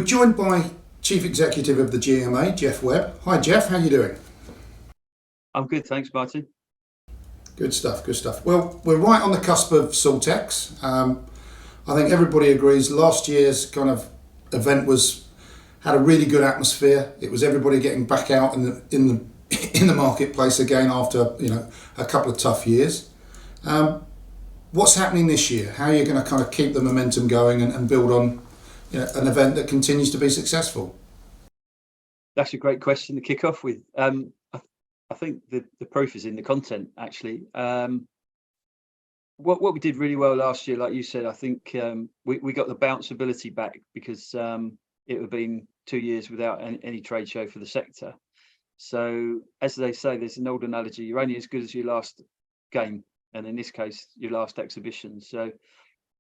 We're joined by Chief Executive of the GMA, Geoff Webb. Hi Geoff, how are you doing? I'm good, thanks, Martin. Good stuff, good stuff. Well, we're right on the cusp of SALTEX. I think everybody agrees last year's kind of event had a really good atmosphere. It was everybody getting back out in the marketplace again after a couple of tough years. What's happening this year? How are you going to kind of keep the momentum going and build on an event that continues to be successful? That's a great question to kick off with. I think the proof is in the content, actually. What we did really well last year, like you said, I think we got the bounceability back because it had been 2 years without any trade show for the sector. So, as they say, there's an old analogy: you're only as good as your last game, and in this case, your last exhibition. So,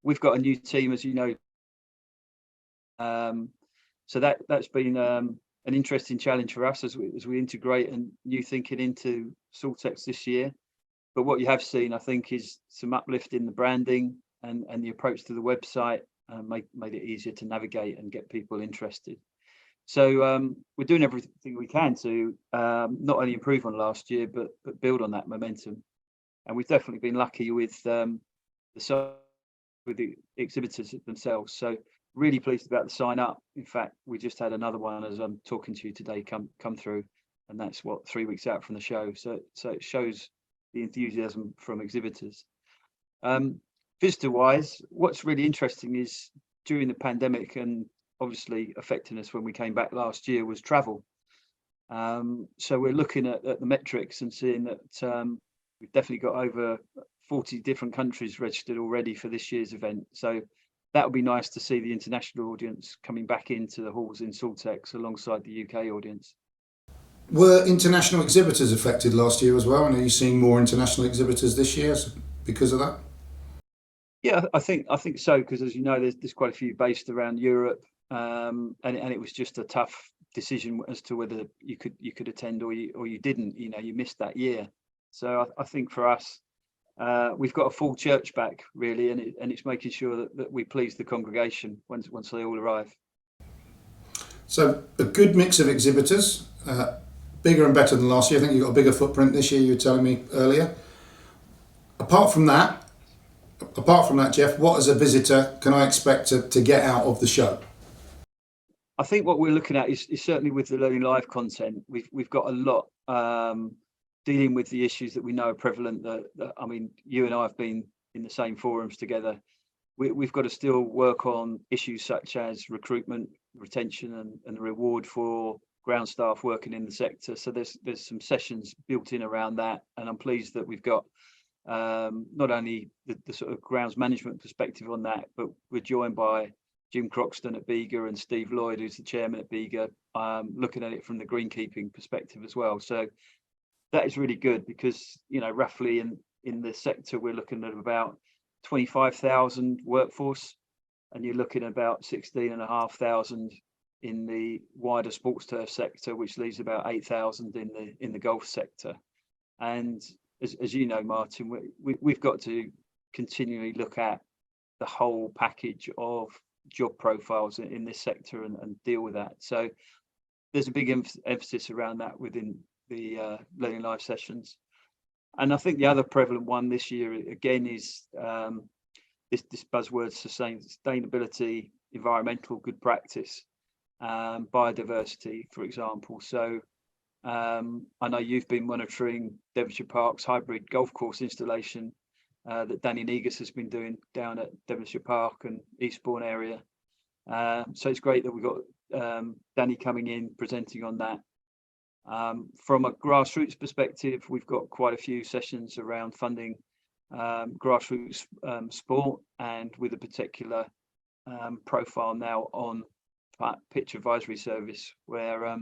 we've got a new team, as you know. So that's been an interesting challenge for us as we integrate and new thinking into SALTEX this year. But what you have seen, I think, is some uplift in the branding and the approach to the website made it easier to navigate and get people interested. So we're doing everything we can to not only improve on last year, but build on that momentum. And we've definitely been lucky with the exhibitors themselves. So really pleased about the sign up. In fact, we just had another one as I'm talking to you today come through, and that's 3 weeks out from the show. So it shows the enthusiasm from exhibitors. Visitor wise, what's really interesting is during the pandemic and obviously affecting us when we came back last year was travel. So we're looking at the metrics and seeing that we've definitely got over 40 different countries registered already for this year's event. So that would be nice to see the international audience coming back into the halls in SALTEX alongside the UK audience. Were international exhibitors affected last year as well? And are you seeing more international exhibitors this year because of that? Yeah, I think so, because as you know, there's quite a few based around Europe, and it was just a tough decision as to whether you could attend or you didn't. You missed that year. So I think for us, we've got a full church back really, and it's making sure that we please the congregation once they all arrive. So a good mix of exhibitors, bigger and better than last year. I think you've got a bigger footprint this year, you were telling me earlier. Apart from that, Geoff, what as a visitor can I expect to get out of the show? I think what we're looking at is certainly with the Learning Live content, we've got a lot dealing with the issues that we know are prevalent. I mean, you and I have been in the same forums together. We've got to still work on issues such as recruitment, retention, and the reward for ground staff working in the sector. So there's some sessions built in around that, and I'm pleased that we've got not only the sort of grounds management perspective on that, but we're joined by Jim Croxton at Bega and Steve Lloyd, who's the chairman at Bega, looking at it from the greenkeeping perspective as well. So that is really good because, roughly in the sector, we're looking at about 25,000 workforce, and you're looking at about 16,500 in the wider sports turf sector, which leaves about 8,000 in the golf sector. And as you know, Martin, we've got to continually look at the whole package of job profiles in this sector and deal with that. So there's a big emphasis around that within the Learning Live sessions. And I think the other prevalent one this year again is this buzzword: sustainability, environmental good practice, biodiversity, for example. So I know you've been monitoring Devonshire Park's hybrid golf course installation that Danny Negus has been doing down at Devonshire Park and Eastbourne area. So it's great that we've got Danny coming in presenting on that. From a grassroots perspective, we've got quite a few sessions around funding grassroots sport, and with a particular profile now on pitch advisory service, where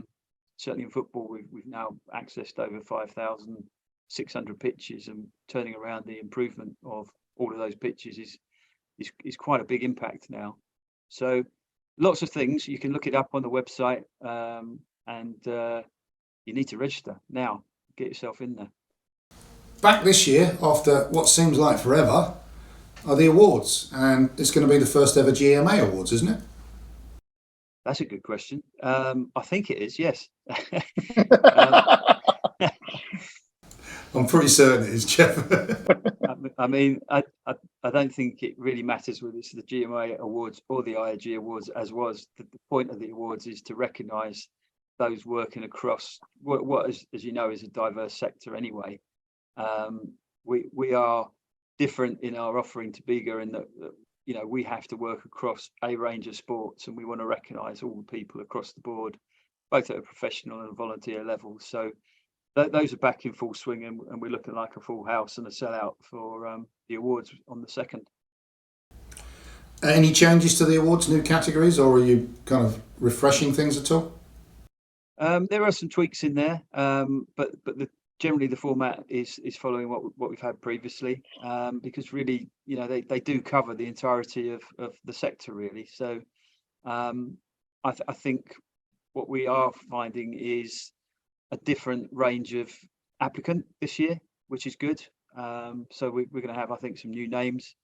certainly in football we've now accessed over 5,600 pitches, and turning around the improvement of all of those pitches is quite a big impact now. So lots of things. You can look it up on the website, and you need to register now. Get yourself in there. Back this year, after what seems like forever, are the awards, and it's going to be the first ever GMA Awards, isn't it? That's a good question. I think it is, yes. um, I'm pretty certain it is, Geoff. I mean, I don't think it really matters whether it's the GMA Awards or the IAG Awards, as was. The point of the awards is to recognise those working across what is, as you know, is a diverse sector anyway. We are different in our offering to Bega in that, you know, we have to work across a range of sports, and we want to recognise all the people across the board, both at a professional and volunteer level. So those are back in full swing, and we're looking like a full house and a sellout for the awards on the 2nd. Any changes to the awards, new categories, or are you kind of refreshing things at all? There are some tweaks in there, but generally the format is following what we've had previously, because really, you know, they do cover the entirety of the sector really. So I think what we are finding is a different range of applicant this year, which is good. So we're going to have, I think, some new names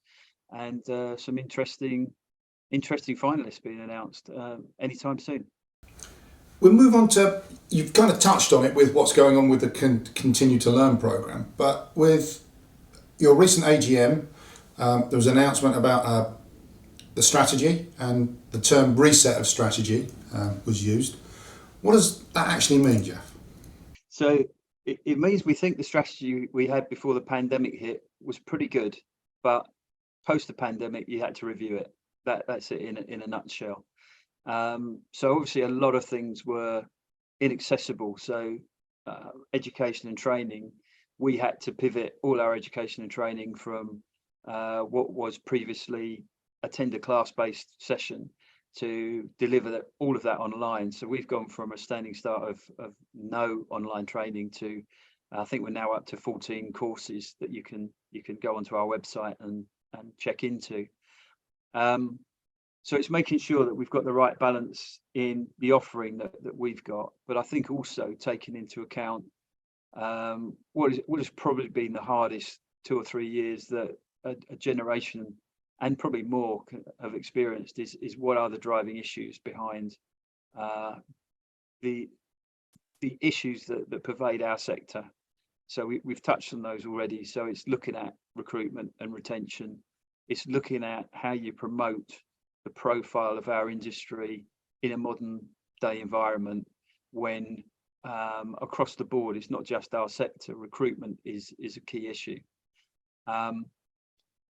and some interesting finalists being announced anytime soon. We'll move on to, you've kind of touched on it with what's going on with the Continue to Learn programme, but with your recent AGM, there was an announcement about the strategy, and the term reset of strategy was used. What does that actually mean, Geoff? So it means we think the strategy we had before the pandemic hit was pretty good, but post the pandemic, you had to review it. That's it in a nutshell. So obviously a lot of things were inaccessible. So education and training, we had to pivot all our education and training from what was previously attend a class-based session to deliver all of that online. So we've gone from a standing start of no online training to I think we're now up to 14 courses that you can go onto our website and check into. So it's making sure that we've got the right balance in the offering that we've got, but I think also taking into account what has probably been the hardest 2 or 3 years that a generation and probably more have experienced is what are the driving issues behind the issues that pervade our sector. So we've touched on those already. So it's looking at recruitment and retention. It's looking at how you promote the profile of our industry in a modern day environment when across the board, it's not just our sector, recruitment is a key issue.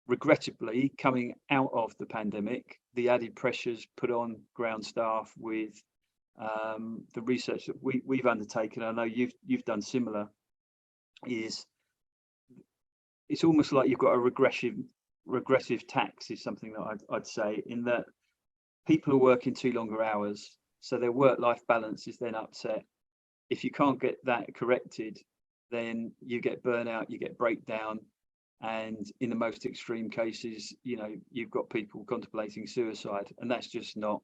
Regrettably, coming out of the pandemic, the added pressures put on ground staff with the research that we've undertaken, I know you've done similar, is it's almost like you've got a regressive tax is something that I'd say, in that people are working too longer hours, so their work-life balance is then upset. If you can't get that corrected, then you get burnout, you get breakdown, and in the most extreme cases, you know, you've got people contemplating suicide, and that's just not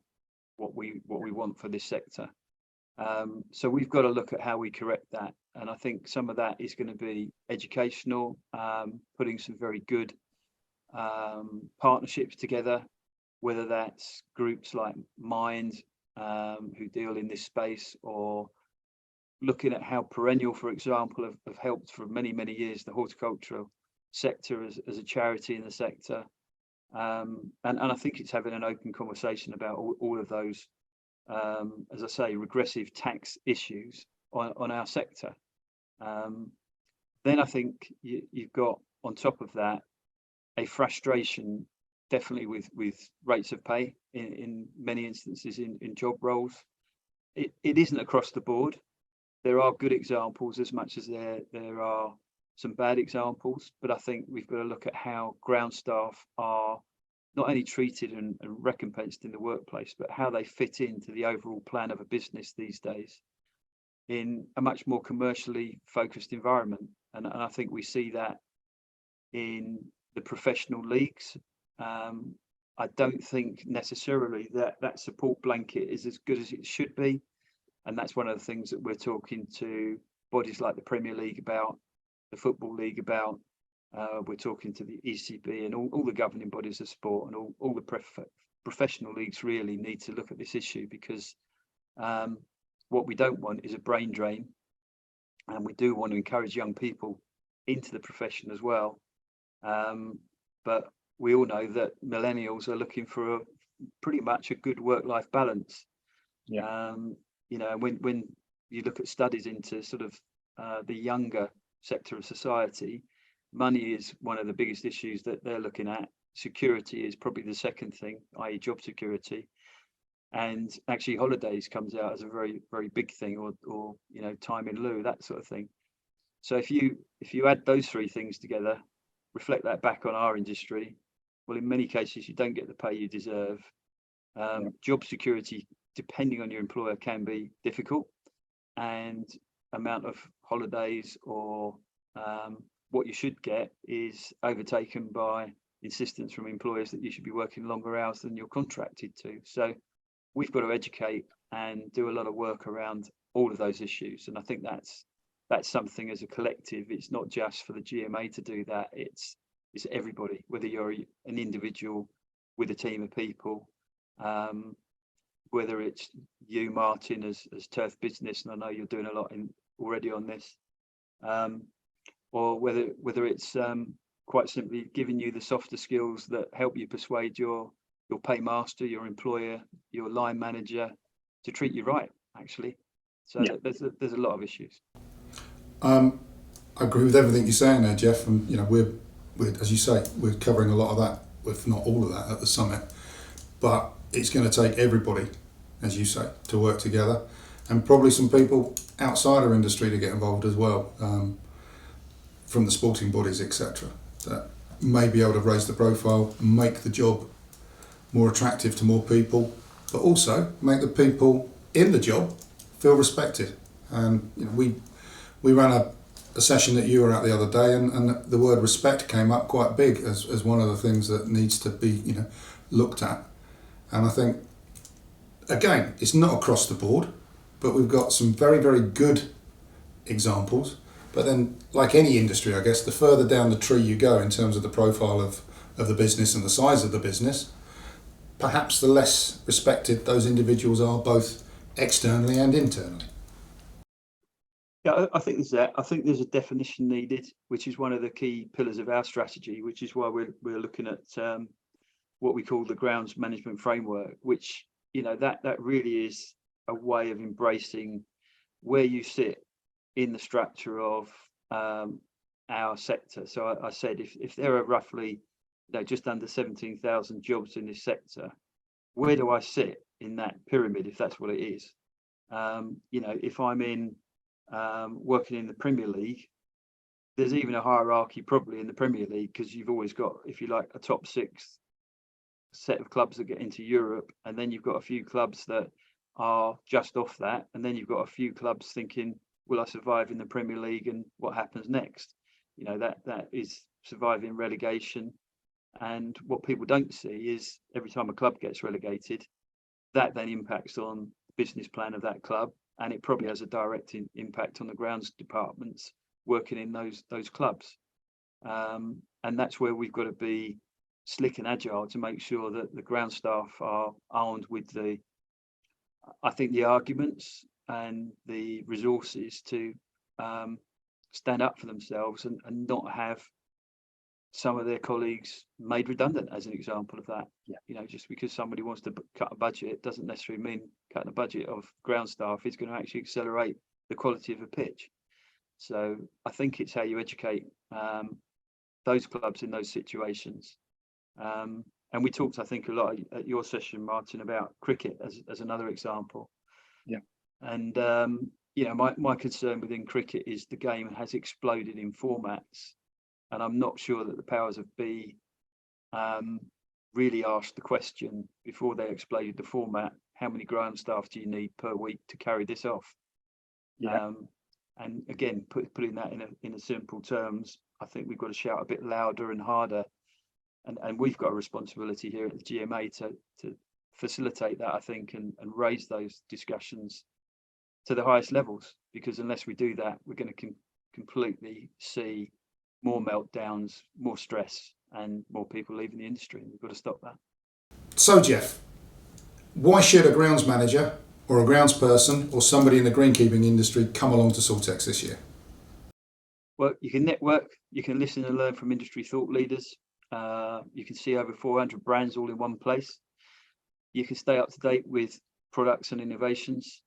what we want for this sector. So we've got to look at how we correct that, and I think some of that is going to be educational, putting some very good partnerships together, whether that's groups like Mind who deal in this space, or looking at how Perennial, for example, have helped for many years the horticultural sector as a charity in the sector, and I think it's having an open conversation about all of those, as I say, regressive tax issues on our sector. Then I think you've got on top of that a frustration definitely with rates of pay in many instances in job roles. It isn't across the board. There are good examples as much as there are some bad examples, but I think we've got to look at how ground staff are not only treated and recompensed in the workplace, but how they fit into the overall plan of a business these days in a much more commercially focused environment. And I think we see that in the professional leagues. I don't think necessarily that support blanket is as good as it should be. And that's one of the things that we're talking to bodies like the Premier League about, the Football League about. We're talking to the ECB and all the governing bodies of sport and all the professional leagues really need to look at this issue, because what we don't want is a brain drain, and we do want to encourage young people into the profession as well. But we all know that millennials are looking for pretty much a good work-life balance. Yeah. When you look at studies into sort of the younger sector of society, money is one of the biggest issues that they're looking at. Security is probably the second thing, i.e. job security. And actually holidays comes out as a very, very big thing, or time in lieu, that sort of thing. So if you add those three things together, reflect that back on our industry, well, in many cases you don't get the pay you deserve. Job security, depending on your employer, can be difficult, and amount of holidays or what you should get is overtaken by insistence from employers that you should be working longer hours than you're contracted to. So we've got to educate and do a lot of work around all of those issues, and I think that's something as a collective. It's not just for the GMA to do that, it's everybody, whether you're an individual with a team of people, whether it's you, Martin, as Turf Business, and I know you're doing a lot already on this, or whether it's quite simply giving you the softer skills that help you persuade your paymaster, your employer, your line manager to treat you right, actually. So there's a lot of issues. I agree with everything you're saying there, Geoff, and we're as you say, we're covering a lot of that, if not all of that, at the summit. But it's going to take everybody, as you say, to work together, and probably some people outside our industry to get involved as well, from the sporting bodies, etc., that may be able to raise the profile, make the job more attractive to more people, but also make the people in the job feel respected. And we ran a session that you were at the other day, and the word respect came up quite big as one of the things that needs to be looked at. And I think, again, it's not across the board, but we've got some very, very good examples. But then, like any industry, I guess, the further down the tree you go in terms of the profile of the business and the size of the business, perhaps the less respected those individuals are, both externally and internally. Yeah, I think there's that. I think there's a definition needed, which is one of the key pillars of our strategy, which is why we're looking at what we call the grounds management framework, which that really is a way of embracing where you sit in the structure of our sector. So I said if there are roughly just under 17,000 jobs in this sector, where do I sit in that pyramid, if that's what it is? If I'm in working in the Premier League, there's even a hierarchy probably in the Premier League, because you've always got, if you like, a top six set of clubs that get into Europe, and then you've got a few clubs that are just off that, and then you've got a few clubs thinking, will I survive in the Premier League, and what happens next? That is surviving relegation. And what people don't see is every time a club gets relegated, that then impacts on the business plan of that club, and it probably has a direct impact on the grounds departments working in those clubs. And that's where we've got to be slick and agile to make sure that the ground staff are armed with the arguments and the resources to stand up for themselves and not have some of their colleagues made redundant, as an example of that. Just because somebody wants to cut a budget doesn't necessarily mean cutting a budget of ground staff is going to actually accelerate the quality of a pitch. So I think it's how you educate those clubs in those situations. And we talked, I think, a lot at your session, Martin, about cricket as another example. Yeah. And my concern within cricket is the game has exploded in formats, and I'm not sure that the powers of be really asked the question before they exploded the format: how many ground staff do you need per week to carry this off? And again, putting that in a simple terms, I think we've got to shout a bit louder and harder, and we've got a responsibility here at the GMA to facilitate that, I think, and raise those discussions to the highest levels, because unless we do that, we're going to completely see more meltdowns, more stress, and more people leaving the industry, and we've got to stop that. So Geoff, why should a grounds manager or a grounds person or somebody in the greenkeeping industry come along to SALTEX this year? Well, you can network, you can listen and learn from industry thought leaders. You can see over 400 brands all in one place. You can stay up to date with products and innovations.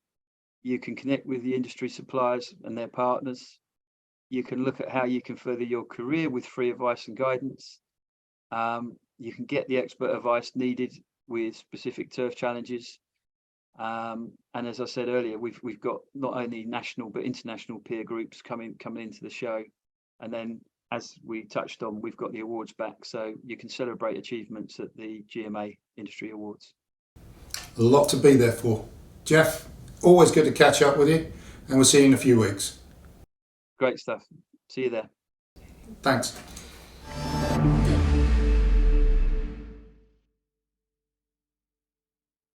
You can connect with the industry suppliers and their partners. You can look at how you can further your career with free advice and guidance. You can get the expert advice needed with specific turf challenges. And as I said earlier, we've got not only national but international peer groups coming into the show. And then, as we touched on, we've got the awards back, so you can celebrate achievements at the GMA Industry Awards. A lot to be there for. Geoff, always good to catch up with you, and we'll see you in a few weeks. Great stuff. See you there. Thanks.